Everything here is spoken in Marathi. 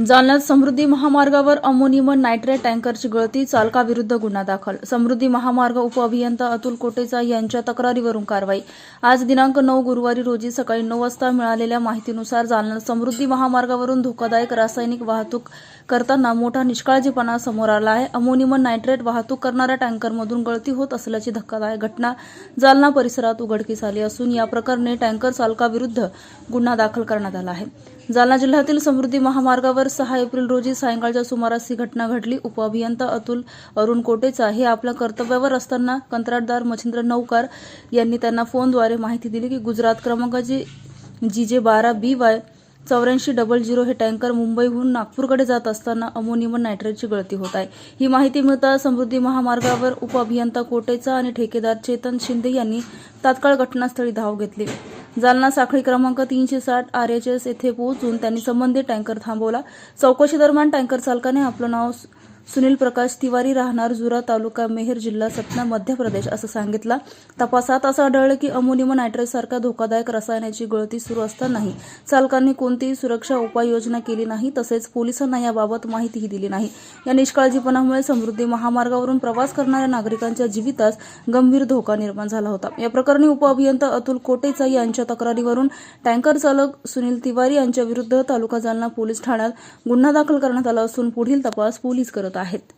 जालन्यात समृद्धी महामार्गावर अमोनियम नायट्रेट टँकरची गळती, चालकाविरुद्ध गुन्हा दाखल. समृद्धी महामार्ग उपअभियंता अतुल कोटेचा यांच्या तक्रारीवरून कारवाई. आज दिनांक 9 गुरुवारी रोजी सकाळी 9 वाजता मिळालेल्या माहितीनुसार जालन्यात समृद्धी महामार्गावरून धोकादायक रासायनिक वाहतूक करताना मोठा निष्काळजीपणा समोर आला आहे. अमोनियम नायट्रेट वाहतूक करणाऱ्या टँकरमधून गळती होत असल्याची धक्कादायक घटना जालना परिसरात उघडकीस आली असून या प्रकरणी टँकर चालकाविरुद्ध गुन्हा दाखल करण्यात आला आहे. जालना जिल्ह्यातील समृद्धी महामार्गावर 6 एप्रिल रोजी सायंकाळच्या सुमारास ही घटना घडली. उपअभियंता अतुल अरुण कोटेचा हे आपल्या कर्तव्यावर असताना कंत्राटदार मच्छिंद्र नौकार यांनी त्यांना फोनद्वारे माहिती दिली की गुजरात क्रमांकाची GJ12BY 8400 हे टँकर मुंबईहून नागपूरकडे जात असताना अमोनियम नायट्रेटची गळती होत आहे. ही माहिती मिळताच समृद्धी महामार्गावर उपअभियंता कोटेचा आणि ठेकेदार चेतन शिंदे यांनी तात्काळ घटनास्थळी धाव घेतली. जालना साखळी क्रमांक 360 RHS येथे पोहोचून त्यांनी संबंधित टँकर थांबवला. चौकशी दरम्यान टँकर चालकाने आपलं नाव सुनील प्रकाश तिवारी, राहणार जुरा, तालुका मेहर, जिल्हा सतना, मध्य प्रदेश असं सांगितलं. तपासात असं आढळलं की अमोनियम नायट्रेटसारख्या धोकादायक रसायनाची गळती सुरू असतानाही चालकांनी कोणतीही सुरक्षा उपाययोजना केली नाही, तसेच पोलिसांना याबाबत माहितीही दिली नाही. या निष्काळजीपणामुळे समृद्धी महामार्गावरून प्रवास करणाऱ्या नागरिकांच्या जीवितास गंभीर धोका निर्माण झाला होता. या प्रकरणी उपअभियंता अतुल कोटेचा यांच्या तक्रारीवरून टँकर चालक सुनील तिवारी यांच्या विरुद्ध तालुका जालना पोलीस ठाण्यात गुन्हा दाखल करण्यात आला असून पुढील तपास पोलीस करत आहेत.